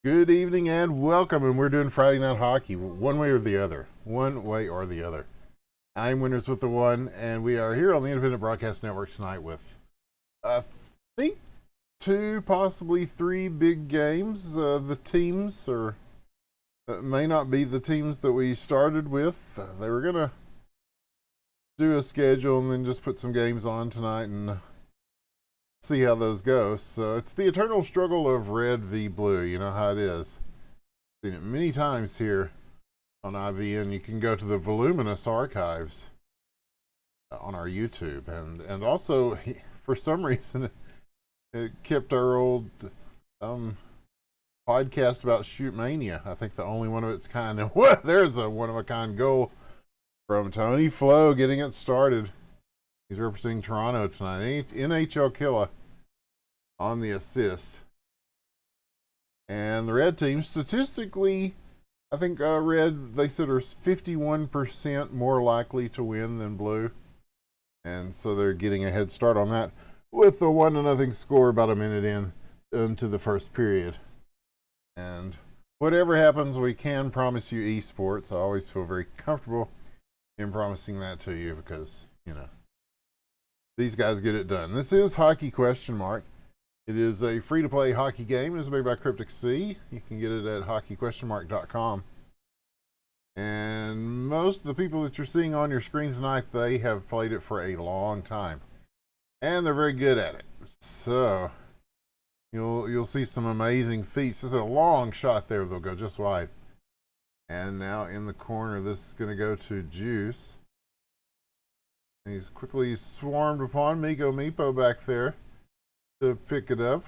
Good evening and welcome. And we're doing Friday Night Hockey, one way or the other. One way or the other. I'm Winners with the One, and we are here on the Independent Broadcast Network tonight with, I think, two, possibly three big games. The teams are may not be the teams that we started with. They were gonna do a schedule and then just put some games on tonight and see how those go. So it's the eternal struggle of red v blue. You know how it is. Seen it many times here on IVN. You can go to the voluminous archives on our YouTube, and also for some reason it kept our old um, podcast about Shoot Mania. I think the only one of its kind. And there's a one of a kind goal from Tony Flo getting it started. He's representing Toronto tonight. NHL killer on the assist. And the red team, statistically, I think red, they said, are 51% more likely to win than blue. And so they're getting a head start on that with the 1-0 score about a minute into the first period. And whatever happens, we can promise you esports. I always feel very comfortable in promising that to you because, these guys get it done. This is Hockey Question Mark. It is a free-to-play hockey game. It is made by Cryptic Sea. You can get it at hockeyquestionmark.com. And most of the people that you're seeing on your screen tonight, they have played it for a long time. And they're very good at it. So you'll see some amazing feats. There's a long shot there. They'll go just wide. And now in the corner, this is going to go to Juice. And he's quickly swarmed upon Miko Meepo back there to pick it up.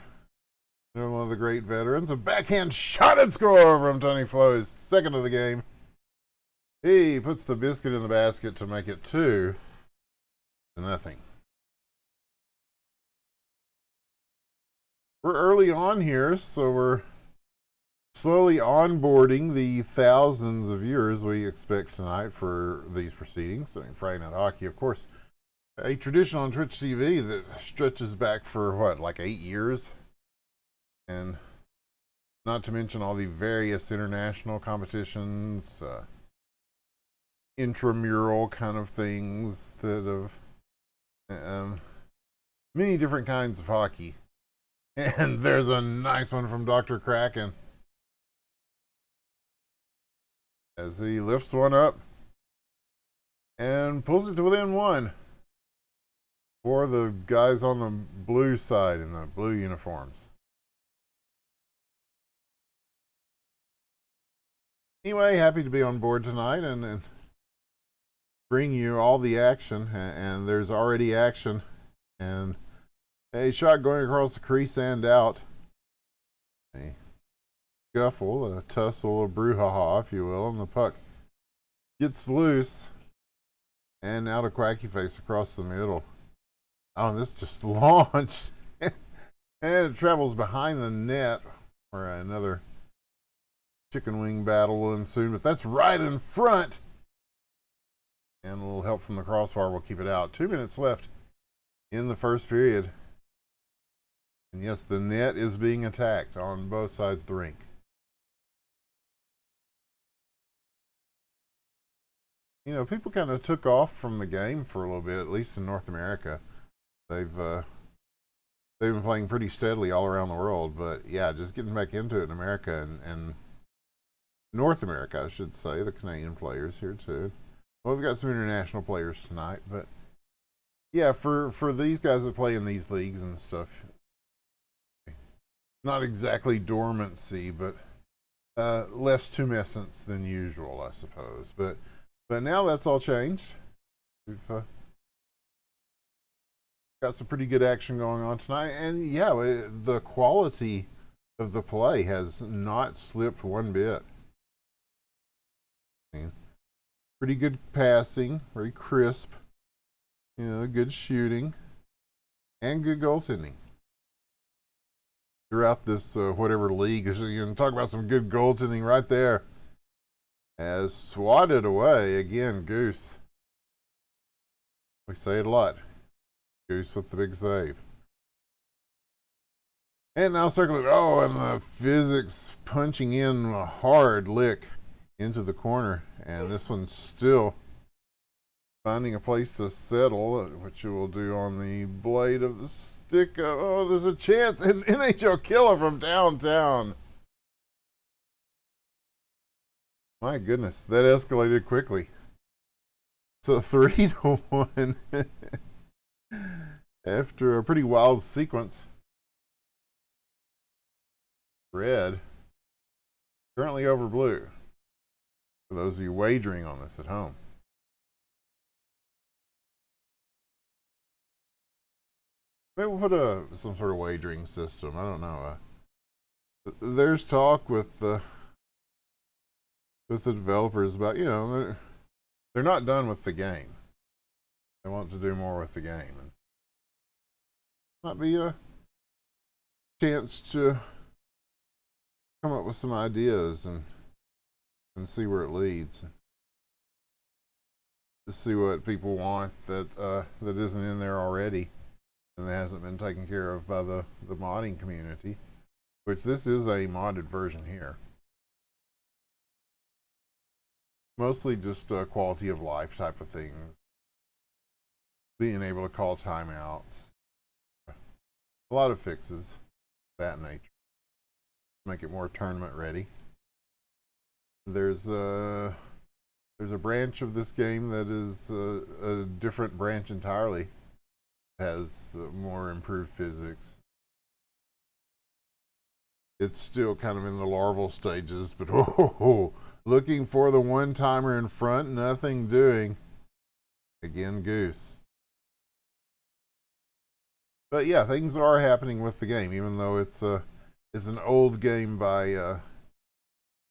Another one of the great veterans. A backhand shot and score from Tony Flo, his second of the game. He puts the biscuit in the basket to make it 2-0. We're early on here, so we're slowly onboarding the thousands of viewers we expect tonight for these proceedings. Friday Night Hockey, of course, a tradition on Twitch TV that stretches back for like 8 years, and not to mention all the various international competitions, intramural kind of things that have many different kinds of hockey. And there's a nice one from Dr. Kraken as he lifts one up and pulls it to within one for the guys on the blue side in the blue uniforms. Anyway, happy to be on board tonight and bring you all the action. And there's already action. And a shot going across the crease and out. A scuffle, a tussle, a brouhaha, if you will, and the puck gets loose and out of Quacky Face across the middle. Oh, and this just launched. And it travels behind the net where another chicken wing battle will ensue, but that's right in front. And a little help from the crossbar will keep it out. 2 minutes left in the first period. And yes, the net is being attacked on both sides of the rink. People kind of took off from the game for a little bit, at least in North America. They've been playing pretty steadily all around the world, but yeah, just getting back into it in America and North America, I should say. The Canadian players here too. Well, we've got some international players tonight, but yeah, for these guys that play in these leagues and stuff, not exactly dormancy, but less tumescence than usual, I suppose. But now that's all changed. We've got some pretty good action going on tonight, and yeah, the quality of the play has not slipped one bit. Pretty good passing, very crisp, good shooting, and good goaltending throughout this whatever league. You can talk about some good goaltending right there. As swatted away again, Goose. We say it a lot. Goose with the big save. And now circling. Oh, and the physics punching in a hard lick into the corner. And this one's still finding a place to settle, which you will do on the blade of the stick. Oh, there's a chance. An NHL killer from downtown. My goodness, that escalated quickly. So 3-1 after a pretty wild sequence. Red currently over blue. For those of you wagering on this at home. Maybe we'll put some sort of wagering system. I don't know. There's talk with the developers about, they're not done with the game. They want to do more with the game, and might be a chance to come up with some ideas and see where it leads. To see what people want that isn't in there already and that hasn't been taken care of by the modding community. Which this is a modded version here. Mostly just quality of life type of things. Being able to call timeouts. A lot of fixes of that nature. Make it more tournament ready. There's a branch of this game that is a different branch entirely. Has more improved physics. It's still kind of in the larval stages, but looking for the one-timer in front, nothing doing. Again, Goose. But yeah, things are happening with the game, even though it's an old game by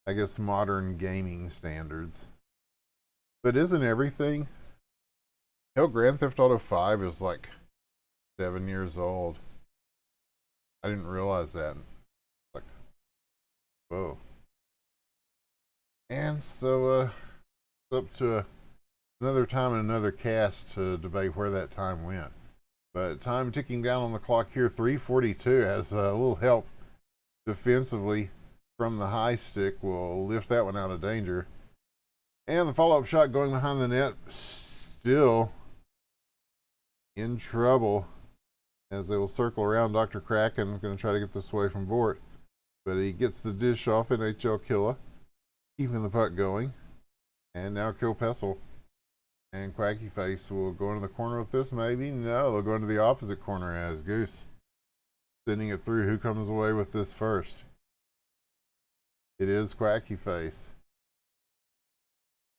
I guess modern gaming standards. But isn't everything? Hell, Grand Theft Auto 5 is like 7 years old. I didn't realize that. Like, whoa. And so it's up to another time and another cast to debate where that time went. But time ticking down on the clock here. 3:42 has a little help defensively from the high stick. Will lift that one out of danger. And the follow-up shot going behind the net, still in trouble as they will circle around. Dr. Kraken going to try to get this away from Bort, but he gets the dish off. NHL Killa keeping the puck going, and now Kill Pessel and Quacky Face will go into the corner with this. Maybe no, they'll go into the opposite corner as Goose sending it through. Who comes away with this first? It is Quacky Face.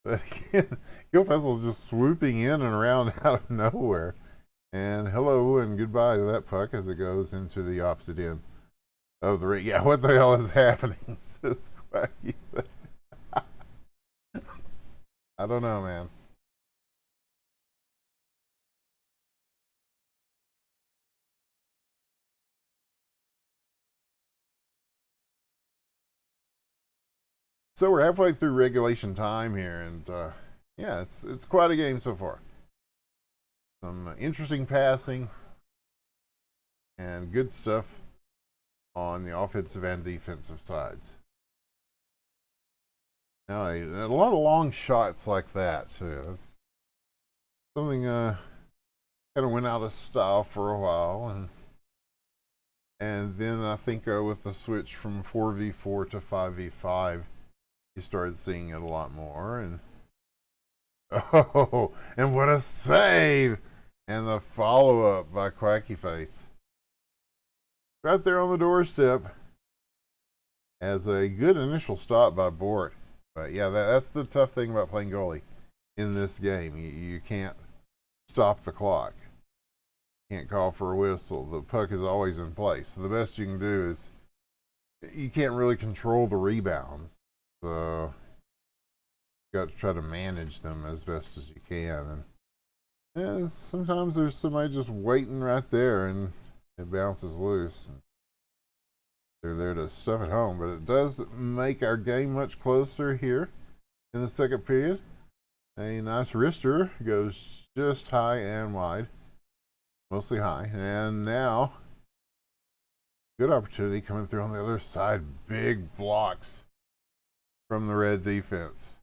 But again, Kill Pessel's just swooping in and around out of nowhere. And hello and goodbye to that puck as it goes into the opposite end of the ring. Yeah, what the hell is happening? Says Quacky Face. I don't know, man. So we're halfway through regulation time here, and yeah, it's quite a game so far. Some interesting passing and good stuff on the offensive and defensive sides. Now a lot of long shots like that too. That's something kind of went out of style for a while, and then I think with the switch from 4v4 to 5v5. You started seeing it a lot more, and oh, and what a save! And the follow-up by Quacky Face. Right there on the doorstep. As a good initial stop by Bort. But yeah, that's the tough thing about playing goalie in this game. You can't stop the clock. You can't call for a whistle. The puck is always in place. So the best you can do is you can't really control the rebounds. So you got to try to manage them as best as you can. And yeah, sometimes there's somebody just waiting right there and it bounces loose. And they're there to stuff it home. But it does make our game much closer here in the second period. A nice wrister goes just high and wide. Mostly high. And now Good opportunity coming through on the other side. Big blocks from the red defense.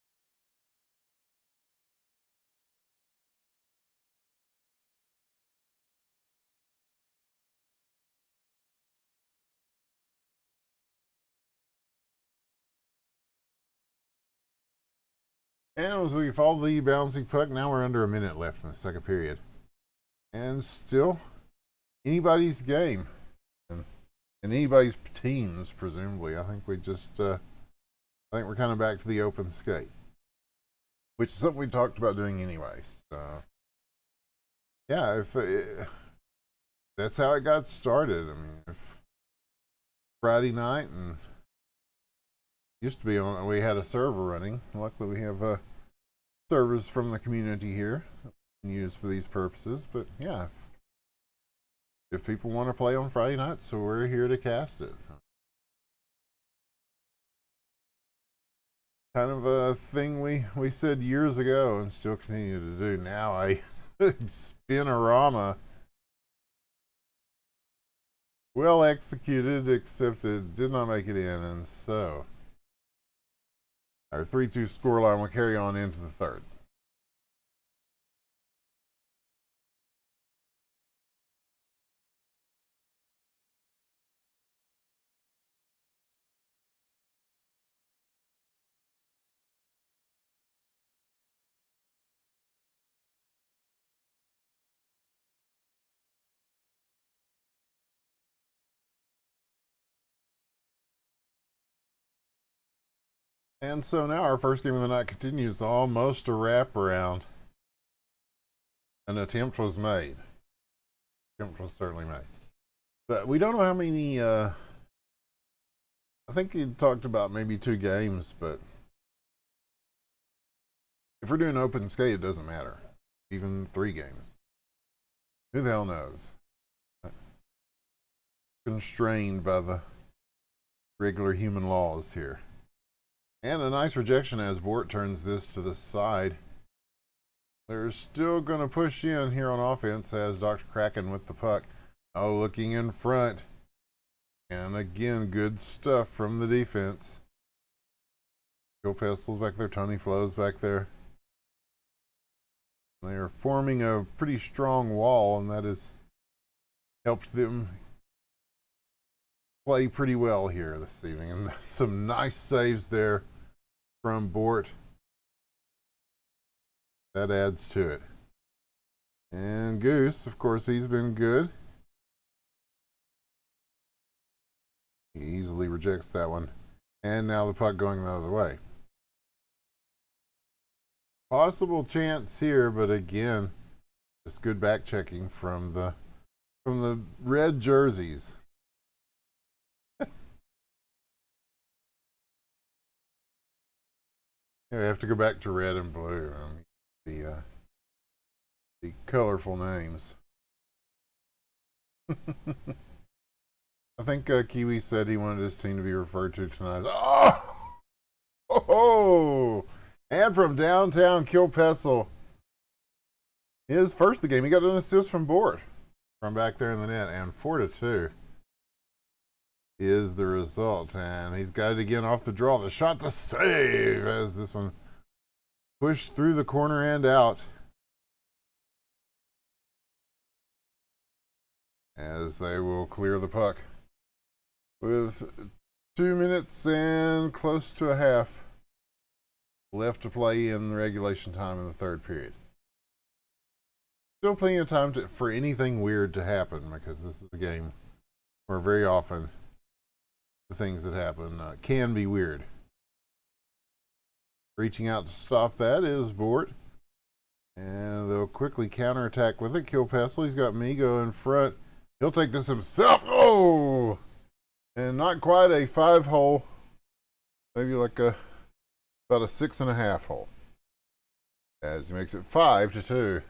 And as we follow the bouncing puck, now we're under a minute left in the second period. And still anybody's game. And anybody's teams, presumably. I think I think we're kind of back to the open skate, which is something we talked about doing anyway. So, yeah, if that's how it got started. I mean, if Friday night and used to be on, we had a server running. Luckily, we have servers from the community here that we can use for these purposes. But yeah, if people want to play on Friday nights, so we're here to cast it. Kind of a thing we said years ago and still continue to do now. I Spinorama, well executed, except it did not make it in, and so our 3-2 scoreline will carry on into the third. And so now our first game of the night continues, almost a wraparound. An attempt was made. Attempt was certainly made. But we don't know how many, I think he talked about maybe 2 games, but if we're doing open skate, it doesn't matter. Even 3 games. Who the hell knows? Constrained by the regular human laws here. And a nice rejection as Bort turns this to the side. They're still going to push in here on offense as Dr. Kraken with the puck. Oh, looking in front. And again, good stuff from the defense. Joe Pestil's back there. Tony Flo's back there. They are forming a pretty strong wall, and that has helped them play pretty well here this evening. And some nice saves there from Bort. That adds to it. And Goose, of course, he's been good. He easily rejects that one. And now the puck going the other way. Possible chance here, but again, just good back checking from the red jerseys. Yeah, we have to go back to red and blue. The colorful names. I think Kiwi said he wanted his team to be referred to tonight. Oh! And from downtown, Kilpessel. His first of the game, he got an assist from Bort from back there in the net, and 4-2 is the result. And he's got it again off the draw. The shot to save as this one pushed through the corner and out. As they will clear the puck with 2 minutes and close to a half left to play in the regulation time in the third period. Still plenty of time for anything weird to happen, because this is a game where very often the things that happen can be weird. Reaching out to stop that is Bort. And they'll quickly counterattack with it. Kilpessel, he's got Migo in front. He'll take this himself. Oh! And not quite a 5-hole. Maybe like about a 6.5 hole. As he makes it 5-2.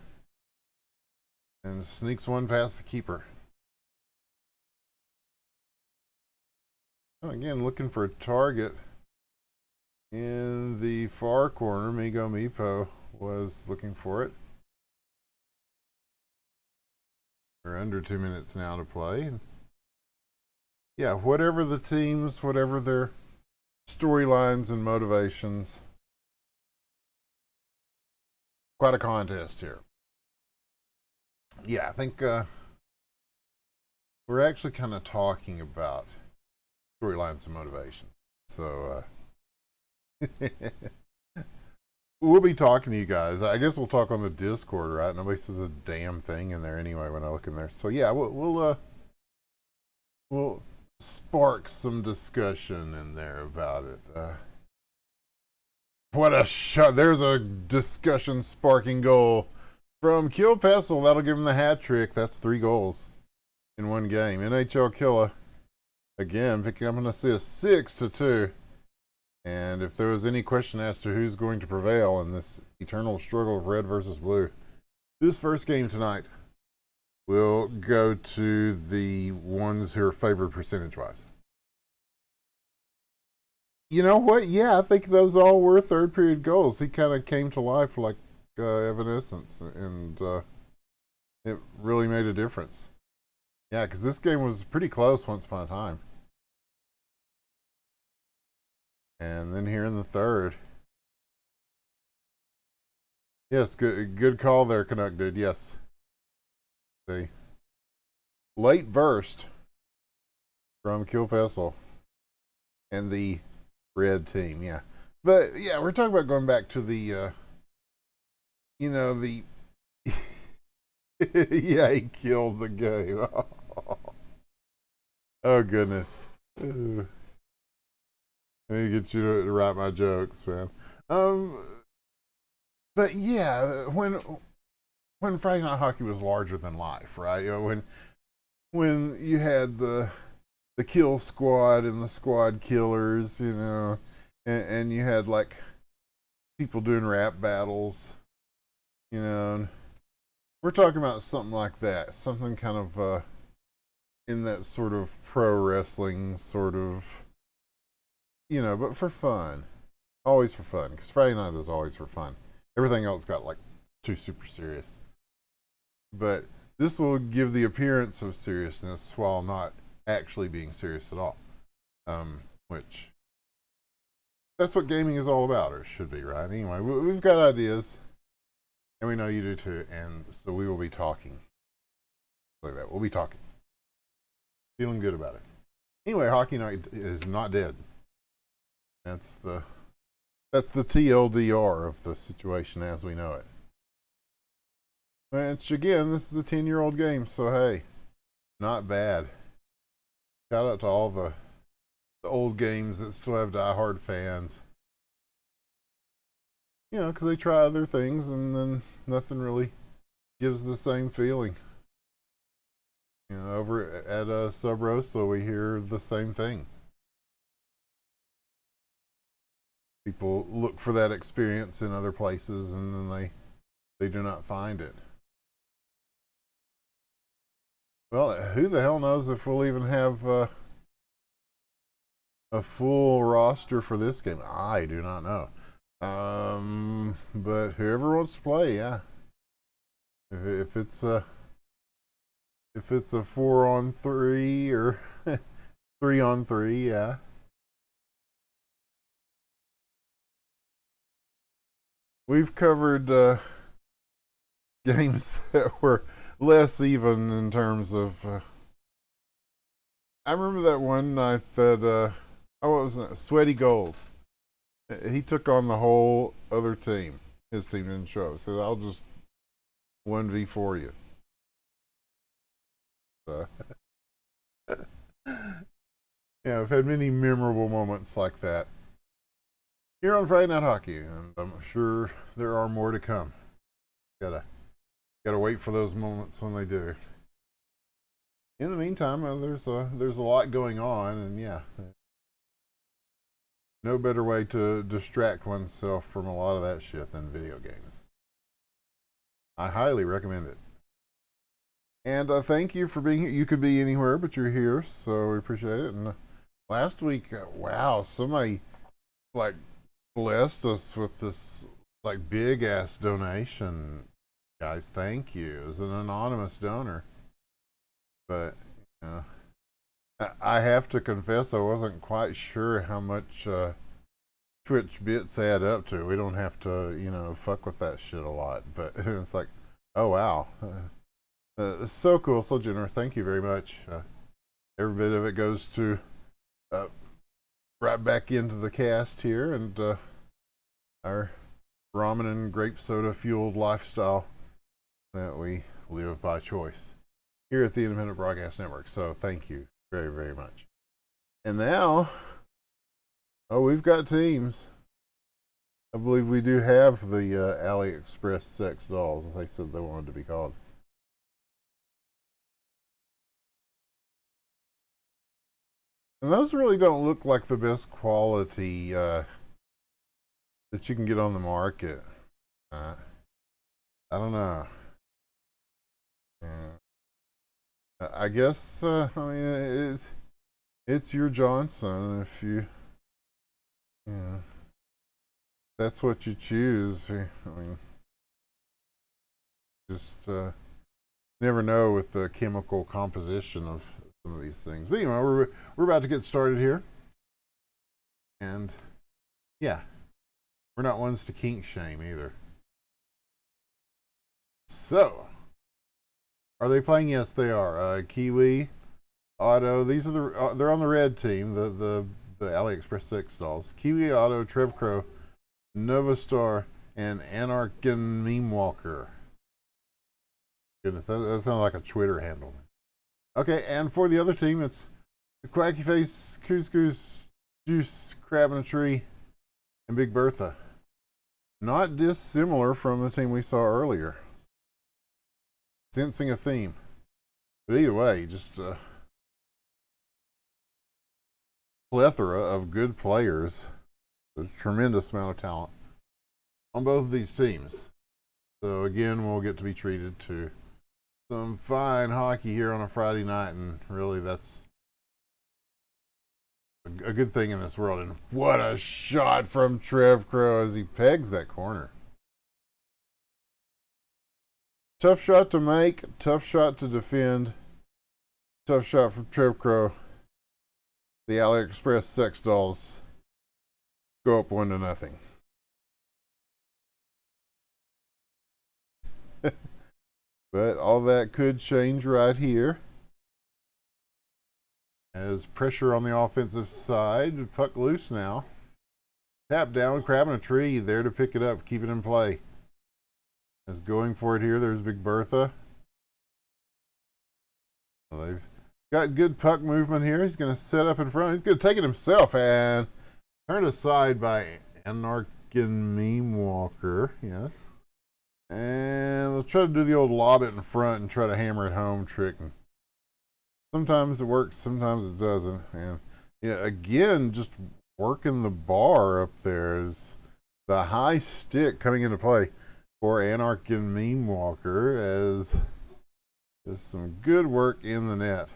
And sneaks one past the keeper. Again, looking for a target in the far corner. Migo Mipo was looking for it. We're under 2 minutes now to play. yeah, whatever the teams, whatever their storylines and motivations, quite a contest here. Yeah, I think we're actually kind of talking about storylines and motivation. So we'll be talking to you guys. I guess we'll talk on the Discord, right? Nobody says a damn thing in there anyway when I look in there. So yeah, we'll spark some discussion in there about it. What a shot! There's a discussion sparking goal from Kill Pestle. That'll give him the hat trick. That's 3 goals in one game. NHL Killa again picking up an assist, 6-2. And if there was any question as to who's going to prevail in this eternal struggle of red versus blue, this first game tonight will go to the ones who are favored percentage-wise. You know what? Yeah, I think those all were third period goals. He kind of came to life like Evanescence, and it really made a difference. Yeah, because this game was pretty close once upon a time. And then here in the third. Yes, good call there, Canuck dude. Yes. See. Late burst from Kill Pestle and the red team, yeah. But yeah, we're talking about going back to the the yeah, he killed the game. Oh goodness. I need to get you to write my jokes, man. But yeah, when Friday Night Hockey was larger than life, right? You know, when you had the kill squad and the squad killers, you know, and you had like people doing rap battles, you know. And we're talking about something like that, something kind of in that sort of pro wrestling sort of, you know, but for fun, always for fun, because Friday night is always for fun. Everything else got like too super serious, but this will give the appearance of seriousness while not actually being serious at all. Which that's what gaming is all about, or should be, right? Anyway, we've got ideas, and we know you do too, and so we will be talking like that. We'll be talking, feeling good about it. Anyway, Hockey Night is not dead. That's the TLDR of the situation as we know it. Which again, this is a 10-year-old game, so hey, not bad. Shout out to all the old games that still have diehard fans. You know, because they try other things and then nothing really gives the same feeling. You know, over at Sub Rosa, we hear the same thing. People look for that experience in other places and then they do not find it. Well, who the hell knows if we'll even have a full roster for this game? I do not know. But whoever wants to play, yeah. If it's a 4-on-3 or 3-on-3, yeah. We've covered games that were less even in terms of. I remember that one night that what was that? Sweaty Goals. He took on the whole other team. His team didn't show. So I'll just 1v4 you. So. Yeah, I've had many memorable moments like that here on Friday Night Hockey, and I'm sure there are more to come. Gotta wait for those moments when they do. In the meantime, there's a lot going on, and yeah, no better way to distract oneself from a lot of that shit than video games. I highly recommend it. And thank you for being here. You could be anywhere, but you're here, so we appreciate it. And last week, wow, somebody like blessed us with this like big ass donation. Guys, thank you. It was an anonymous donor, but I have to confess, I wasn't quite sure how much Twitch bits add up to. We don't have to, fuck with that shit a lot. But it's like, oh wow, it's so cool, so generous. Thank you very much. Every bit of it goes to right back into the cast here and our ramen and grape soda fueled lifestyle that we live by choice here at the Independent Broadcast Network. So thank you very, very much. And now, we've got teams. I believe we do have the AliExpress sex dolls, as they said they wanted to be called. And those really don't look like the best quality that you can get on the market. I don't know. I guess, I mean, it's your Johnson. If that's what you choose. I mean, just never know with the chemical composition of some of these things. But anyway, we're about to get started here, and yeah, we're not ones to kink shame either. So, are they playing? Yes, they are. Kiwi, Auto. These are they're on the red team. The AliExpress sex dolls. Kiwi, Auto, Trevcrow, Novastar, and Anarchan Meme Walker. Goodness, that sounds like a Twitter handle. Okay, and for the other team, it's the Quacky Face, Couscous, Juice, Crab in a Tree, and Big Bertha. Not dissimilar from the team we saw earlier. Sensing a theme. But either way, just a plethora of good players. There's a tremendous amount of talent on both of these teams. So again, we'll get to be treated to some fine hockey here on a Friday night, and really that's a good thing in this world. And what a shot from Trevcrow as he pegs that corner. Tough shot to make, tough shot to defend, tough shot from Trevcrow. The AliExpress sex dolls go up 1-0. But all that could change right here. As pressure on the offensive side, puck loose now. Tap down, Crab in a Tree, there to pick it up, keep it in play. As going for it here, there's Big Bertha. Well, they've got good puck movement here. He's going to set up in front. He's going to take it himself and turned aside by Anarchan Meme Walker. Yes. And they'll try to do the old lob it in front and try to hammer it home trick. And sometimes it works, sometimes it doesn't. And yeah, again, just working the bar up there is the high stick coming into play for Anarchan Meme Walker, as there's some good work in the net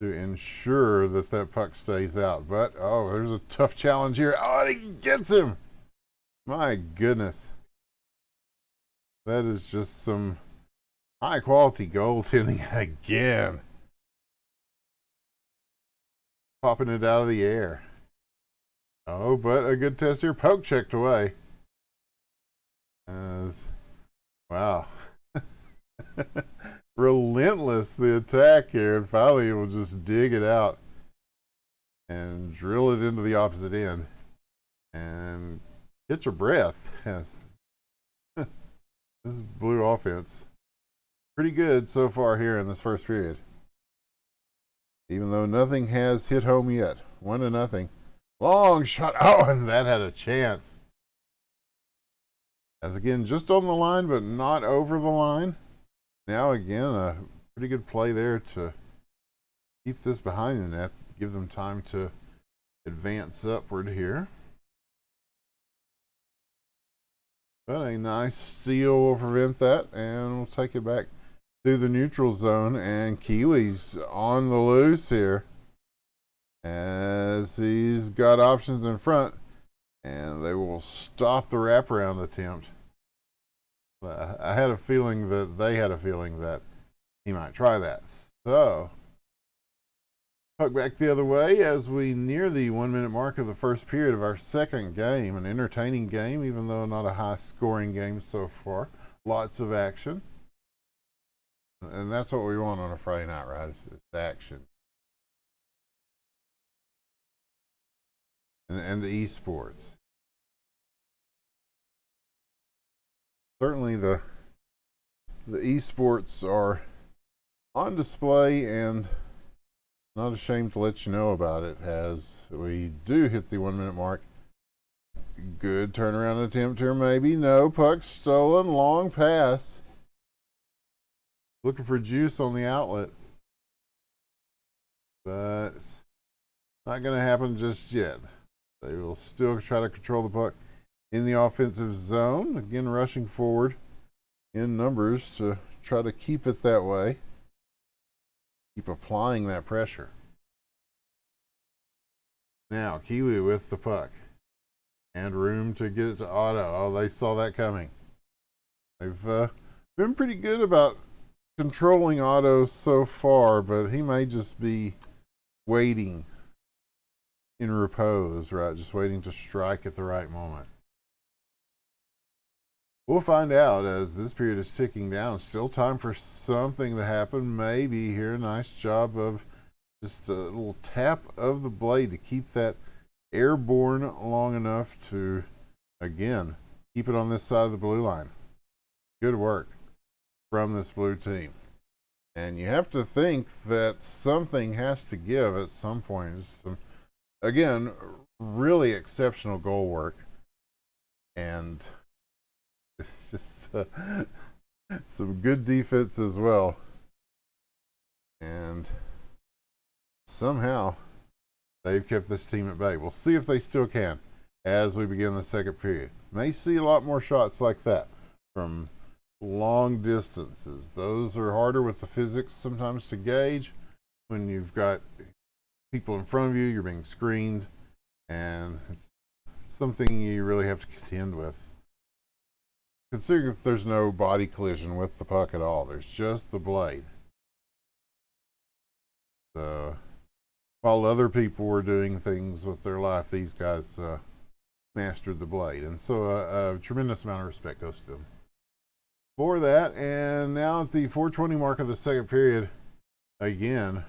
to ensure that that puck stays out. But, oh, there's a tough challenge here. Oh, and he gets him. My goodness. That is just some high-quality goaltending again. Popping it out of the air. Oh, but a good test here. Poke checked away. Wow. Relentless, the attack here. And finally, it will just dig it out and drill it into the opposite end. And get your breath. Yes. This is blue offense. Pretty good so far here in this first period. Even though nothing has hit home yet. 1-0. Long shot. Oh, and that had a chance. As again, just on the line, but not over the line. Now again, a pretty good play there to keep this behind the net. Give them time to advance upward here. But a nice steal will prevent that, and we'll take it back to the neutral zone. And Kiwi's on the loose here, as he's got options in front, and they will stop the wraparound attempt. I had a feeling that they had a feeling that he might try that. So Puck back the other way as we near the 1 minute mark of the first period of our second game. An entertaining game, even though not a high scoring game so far. Lots of action. And that's what we want on a Friday night, right? It's action. And the esports. Certainly the esports are on display, and not ashamed to let you know about it as we do hit the 1 minute mark. Good turnaround attempt here, maybe. No, puck stolen, long pass. Looking for juice on the outlet, but it's not going to happen just yet. They will still try to control the puck in the offensive zone. Again, rushing forward in numbers to try to keep it that way. Keep applying that pressure. Now, Kiwi with the puck. And room to get it to Otto. Oh, they saw that coming. They've been pretty good about controlling Otto so far, but he may just be waiting in repose, right? Just waiting to strike at the right moment. We'll find out as this period is ticking down. Still time for something to happen. Maybe here. Nice job of just a little tap of the blade to keep that airborne long enough to, again, keep it on this side of the blue line. Good work from this blue team. And you have to think that something has to give at some point. Some, again, really exceptional goal work. And it's just some good defense as well. And somehow they've kept this team at bay. We'll see if they still can as we begin the second period. May see a lot more shots like that from long distances. Those are harder with the physics sometimes to gauge when you've got people in front of you, you're being screened, and it's something you really have to contend with. Consider if there's no body collision with the puck at all. There's just the blade. So while other people were doing things with their life, these guys mastered the blade. And so a tremendous amount of respect goes to them for that. And now at the 4:20 mark of the second period, again,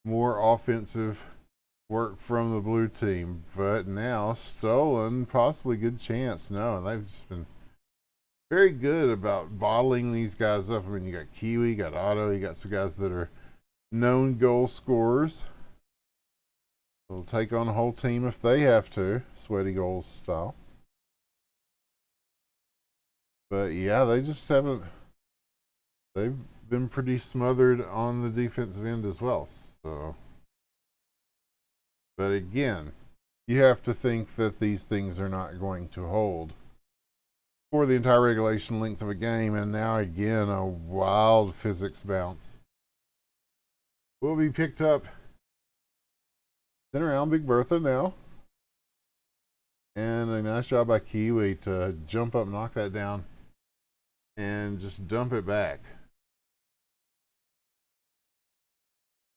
more offensive work from the blue team. But now stolen, possibly good chance. No, they've just been very good about bottling these guys up. I mean, you got Kiwi, you got Otto, you got some guys that are known goal scorers. They'll take on a whole team if they have to, sweaty goals style. But yeah, they just haven't. They've been pretty smothered on the defensive end as well. So, but again, you have to think that these things are not going to hold for the entire regulation length of a game. And now again, a wild physics bounce will be picked up. Then around Big Bertha now. And a nice job by Kiwi to jump up, knock that down, and just dump it back.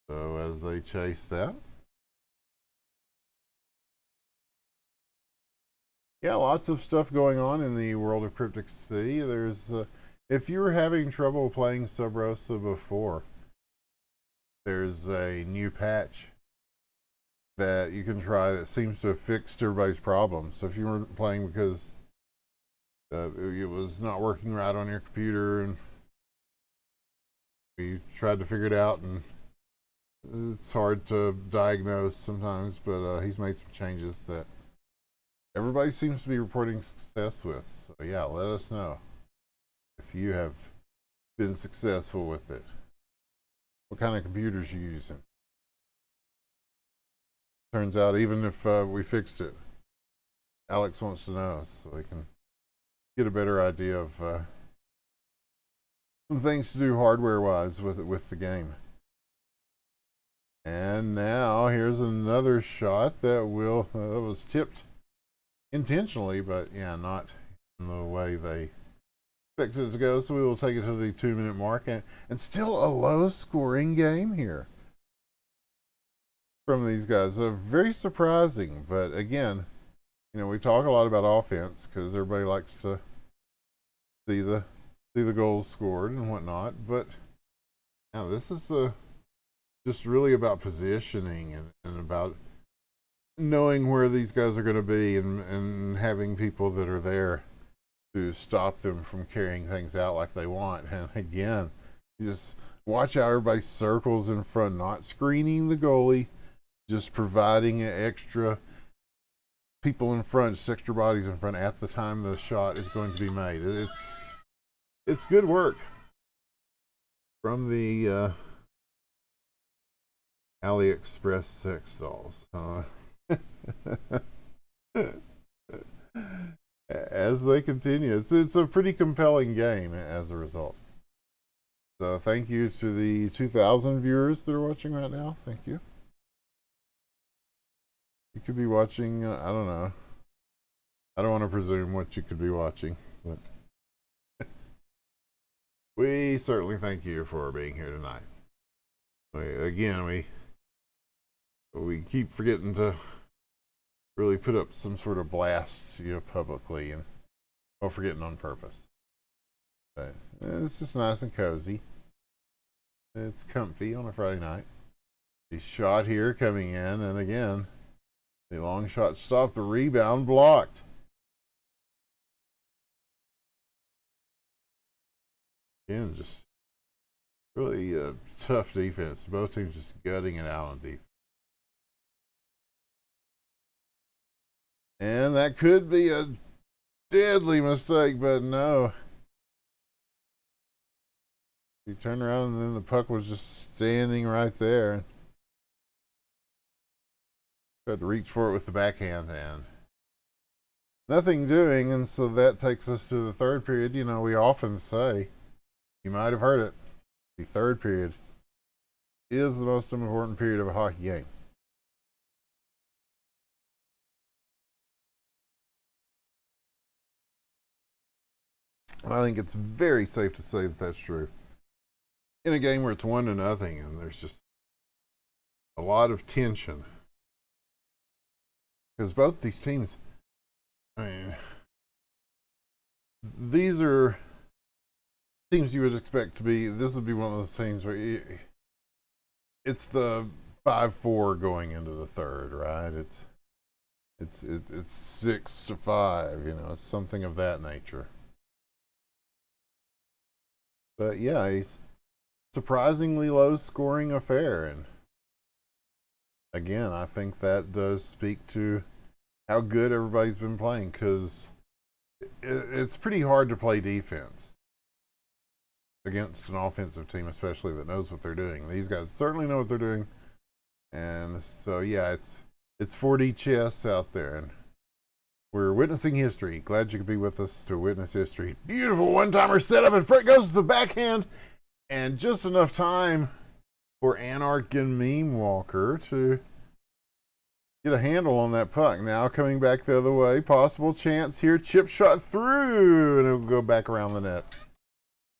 So as they chase that. Yeah, lots of stuff going on in the world of Cryptic Sea. There's, if you were having trouble playing Sub Rosa before, there's a new patch that you can try that seems to have fixed everybody's problems. So if you weren't playing because it was not working right on your computer and you tried to figure it out, and it's hard to diagnose sometimes, but he's made some changes that everybody seems to be reporting success with. So yeah, let us know if you have been successful with it. What kind of computers you using? Turns out even if we fixed it, Alex wants to know so we can get a better idea of some things to do hardware-wise with the game. And now here's another shot that was tipped intentionally, but yeah, not in the way they expected it to go. So we will take it to the 2-minute mark, and still a low-scoring game here. from these guys. Very surprising, but again, we talk a lot about offense because everybody likes to see the goals scored and whatnot. But now this is just really about positioning and about knowing where these guys are going to be and having people that are there to stop them from carrying things out like they want. And again, you just watch how everybody circles in front, not screening the goalie, just providing extra people in front, just extra bodies in front at the time the shot is going to be made. It's good work from the AliExpress sex dolls. As they continue, it's a pretty compelling game as a result. So thank you to the 2,000 viewers that are watching right now. Thank you. You could be watching, I don't know. I don't want to presume what you could be watching, but we certainly thank you for being here tonight. We keep forgetting to really put up some sort of blasts, publicly, and forgetting on purpose. But it's just nice and cozy. It's comfy on a Friday night. The shot here coming in, and again, the long shot stopped, the rebound blocked. Again, just really tough defense. Both teams just gutting it out on defense. And that could be a deadly mistake, but no. He turned around and then the puck was just standing right there. Tried to reach for it with the backhand and nothing doing, and so that takes us to the third period. We often say, you might have heard it, the third period is the most important period of a hockey game. I think it's very safe to say that that's true. In a game where it's 1-0 and there's just a lot of tension. Because both these teams, these are teams you would expect to be, this would be one of those teams where it's the 5-4 going into the third, right? It's 6-5, it's something of that nature. But yeah, he's surprisingly low scoring affair, and again, I think that does speak to how good everybody's been playing, because it's pretty hard to play defense against an offensive team, especially that knows what they're doing. These guys certainly know what they're doing, and so yeah, it's 4D chess out there, and we're witnessing history. Glad you could be with us to witness history. Beautiful one-timer setup, and Fred goes to the backhand, and just enough time for Anarch and Meme Walker to get a handle on that puck. Now coming back the other way, possible chance here. Chip shot through, and it'll go back around the net.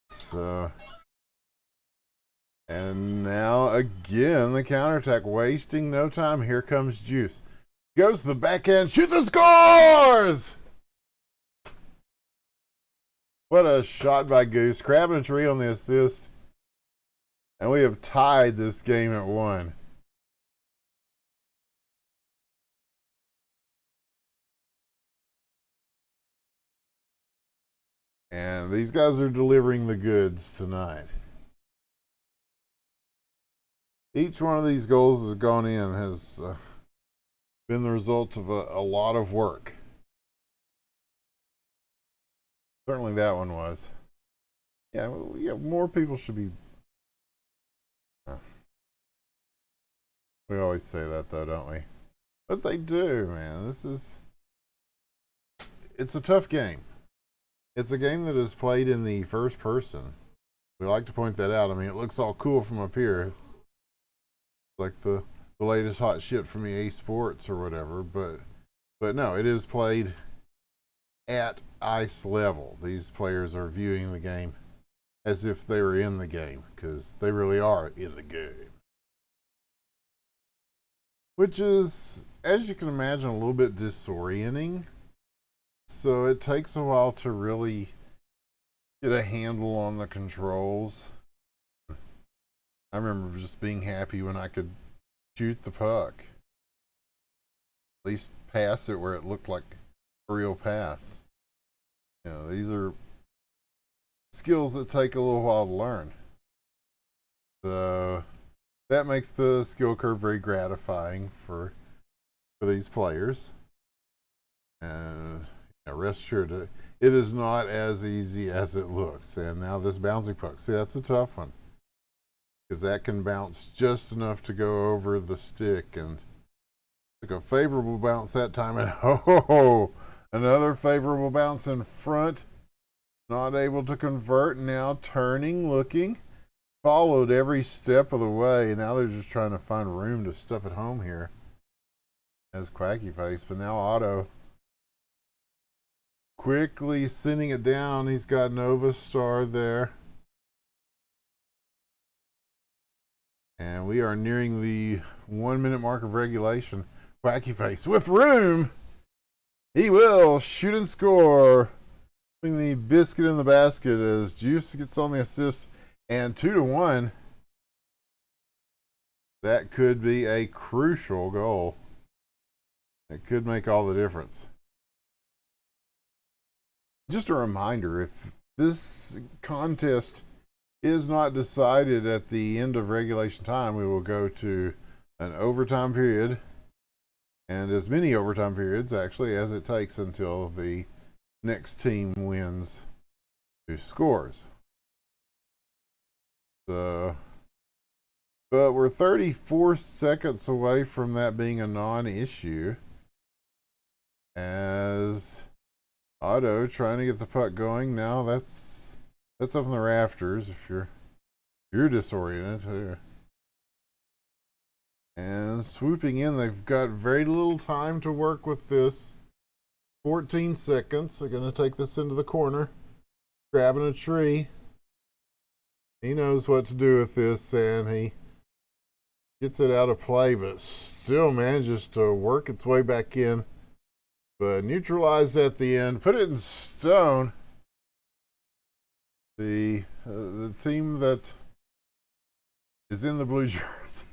So, and now again the counterattack, wasting no time. Here comes Juice. Goes to the backhand, shoots and scores! What a shot by Goose. Crabtree on the assist. And we have tied this game at 1. And these guys are delivering the goods tonight. Each one of these goals has gone in has been the result of a lot of work. Certainly that one was. Yeah, more people should be. We always say that though, don't we? But they do, man. It's a tough game. It's a game that is played in the first person. We like to point that out. It looks all cool from up here. Like the latest hot shit from EA Sports or whatever, but no, it is played at ice level. These players are viewing the game as if they were in the game, because they really are in the game. which is, as you can imagine, a little bit disorienting. So it takes a while to really get a handle on the controls. I remember just being happy when I could shoot the puck, at least pass it where it looked like a real pass. You know, these are skills that take a little while to learn. So that makes the skill curve very gratifying for these players. And rest assured, it is not as easy as it looks. And now this bouncing puck, see, that's a tough one, because that can bounce just enough to go over the stick. And took a favorable bounce that time, and another favorable bounce in front. Not able to convert. Now turning, looking, followed every step of the way. Now they're just trying to find room to stuff it home here as Quacky Face. But now Otto quickly sending it down. He's got Nova Star there. And we are nearing the 1 minute mark of regulation. Quacky Face with room. He will shoot and score. Putting the biscuit in the basket as Juice gets on the assist. And 2-1. That could be a crucial goal. It could make all the difference. Just a reminder, if this contest is not decided at the end of regulation time, we will go to an overtime period, and as many overtime periods actually as it takes until the next team wins 2 scores. So, but we're 34 seconds away from that being a non-issue, as Otto trying to get the puck going. Now that's up in the rafters if you're disoriented. And swooping in, they've got very little time to work with this. 14 seconds. They're going to take this into the corner, grabbing a tree. He knows what to do with this, and he gets it out of play, but still manages to work its way back in. But neutralized at the end, put it in stone. The team that is in the blue jersey.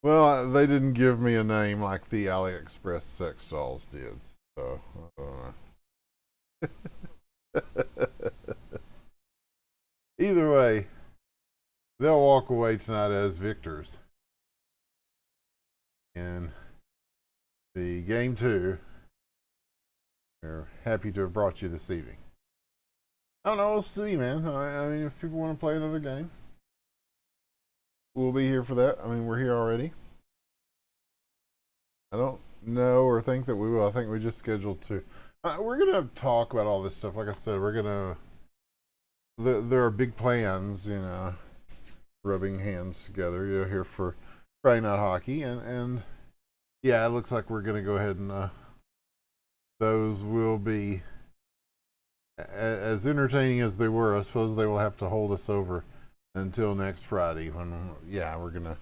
Well, they didn't give me a name like the AliExpress sex dolls did, so I don't know. Either way, they'll walk away tonight as victors in the game 2. We're happy to have brought you this evening. I don't know, we'll see, man. I mean, if people want to play another game, we'll be here for that. I mean, we're here already. I don't know or think that we will. I think we just scheduled to. We're going to talk about all this stuff. Like I said, we're going to. There are big plans, rubbing hands together, here for Friday Night Hockey. And yeah, it looks like we're going to go ahead and. Those will be as entertaining as they were. I suppose they will have to hold us over until next Friday when, we're going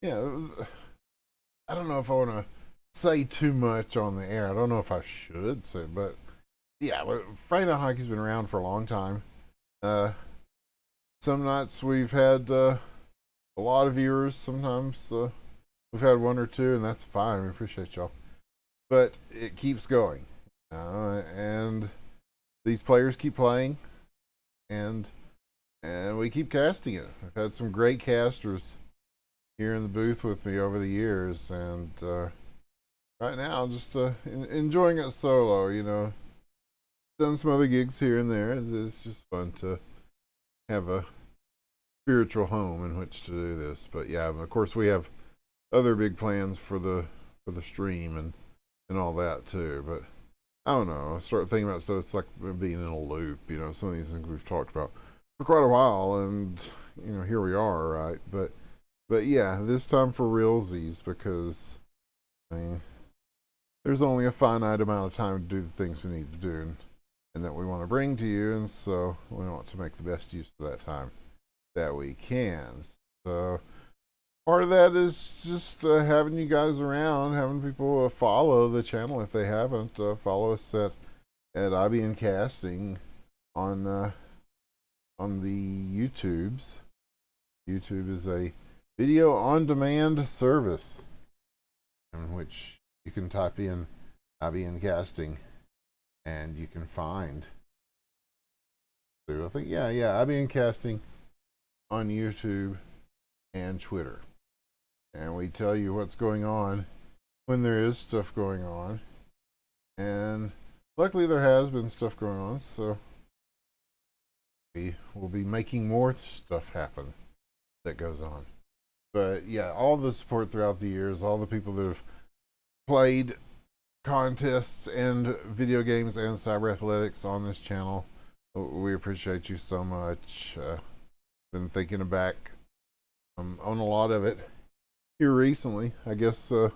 to. I don't know if I want to say too much on the air. I don't know if I should say, but Friday Night Hockey's been around for a long time. Some nights we've had a lot of viewers. Sometimes we've had 1 or 2, and that's fine. We appreciate y'all. But it keeps going, and these players keep playing, and we keep casting it. I've had some great casters here in the booth with me over the years, and right now I'm just enjoying it solo. Done some other gigs here and there. It's just fun to have a spiritual home in which to do this. But yeah, of course we have other big plans for the stream and all that too. But I don't know. I start thinking about stuff. It's like being in a loop. Some of these things we've talked about for quite a while, and here we are, right? But yeah, this time for realsies, because there's only a finite amount of time to do the things we need to do and that we want to bring to you, and so we want to make the best use of that time that we can. So part of that is just having you guys around, having people follow the channel if they haven't. Follow us at IBN Casting on the YouTubes. YouTube is a video on demand service in which you can type in IBN Casting and you can find. So I think IBN Casting on YouTube and Twitter, and we tell you what's going on when there is stuff going on, and luckily there has been stuff going on, so we will be making more stuff happen that goes on. But yeah, all the support throughout the years, all the people that have played contests and video games and cyber athletics on this channel, we appreciate you so much. Been thinking back on a lot of it here recently. I guess while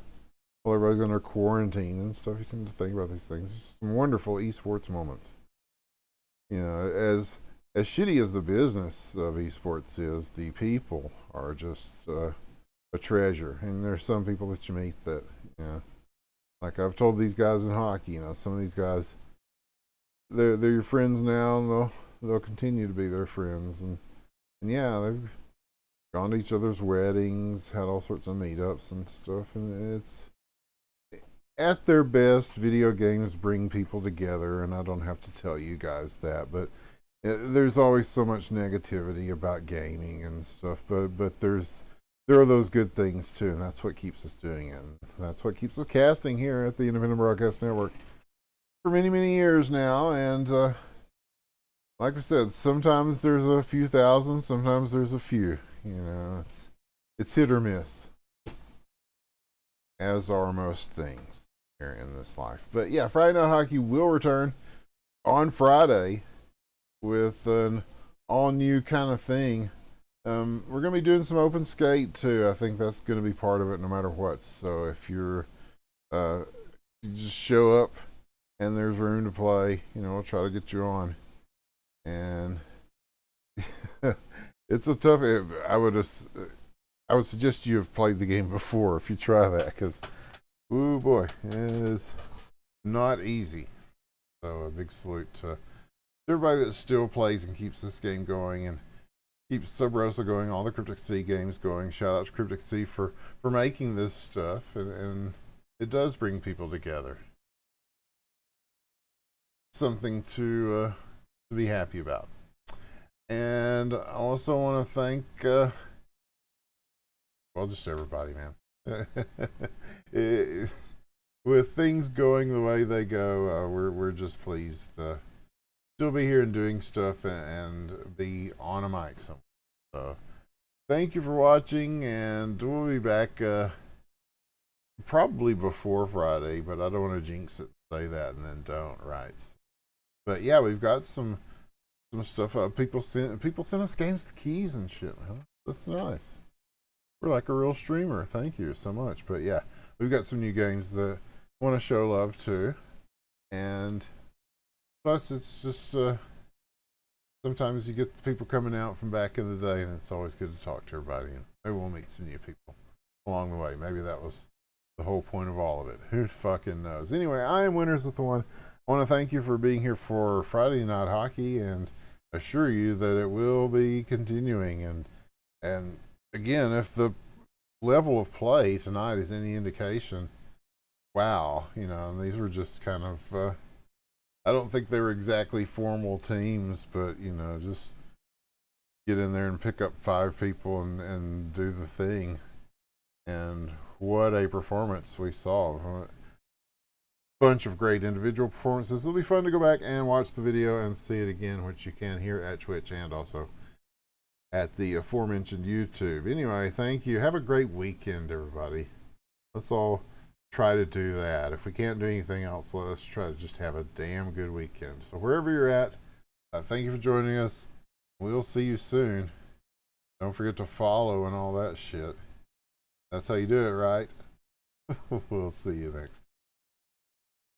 everybody's under quarantine and stuff, you tend to think about these things. Some wonderful esports moments. You know, as shitty as the business of esports is, the people are just a treasure. And there's some people that you meet that, you know, like I've told these guys in hockey, you know, some of these guys, they're your friends now, and they'll continue to be their friends. And yeah, they've gone to each other's weddings, had all sorts of meetups and stuff, and it's at their best, video games bring people together, and I don't have to tell you guys that, but there's always so much negativity about gaming and stuff, but there are those good things too, and that's what keeps us doing it. And that's what keeps us casting here at the Independent Broadcast Network for many years now. And like I said, sometimes there's a few thousand, sometimes there's a few. You know, it's hit or miss, as are most things here in this life. But yeah, Friday Night Hockey will return on Friday with an all-new kind of thing. We're going to be doing some open skate too. I think that's going to be part of it no matter what. So if you just show up and there's room to play, you know, we'll try to get you on. And it's a tough. I would suggest you have played the game before if you try that, because, ooh boy, it is not easy. So a big salute to everybody that still plays and keeps this game going and keeps Sub Rosa going, all the Cryptic Sea games going. Shout out to Cryptic Sea for making this stuff, and it does bring people together. Something to be happy about. And I also want to thank, just everybody, man. With things going the way they go, we're just pleased to still be here and doing stuff and be on a mic somewhere. So thank you for watching, and we'll be back probably before Friday, but I don't want to jinx it, say that and then don't, right? But yeah, we've got some stuff. People send us games with keys and shit, man. That's nice. We're like a real streamer. Thank you so much. But yeah, we've got some new games that want to show love to, and plus it's just sometimes you get the people coming out from back in the day, and it's always good to talk to everybody, and maybe we'll meet some new people along the way. Maybe that was the whole point of all of it. Who fucking knows? Anyway, I am Winners with the One. I want to thank you for being here for Friday Night Hockey, and assure you that it will be continuing. And again, if the level of play tonight is any indication, wow, you know, and these were just kind of I don't think they were exactly formal teams, but you know, just get in there and pick up 5 people and do the thing. And what a performance we saw. Bunch of great individual performances. It'll be fun to go back and watch the video and see it again, which you can here at Twitch and also at the aforementioned YouTube. Anyway, thank you. Have a great weekend, everybody. Let's all try to do that. If we can't do anything else, let's try to just have a damn good weekend. So wherever you're at, thank you for joining us. We'll see you soon. Don't forget to follow and all that shit. That's how you do it, right? We'll see you next time.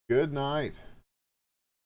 Good night.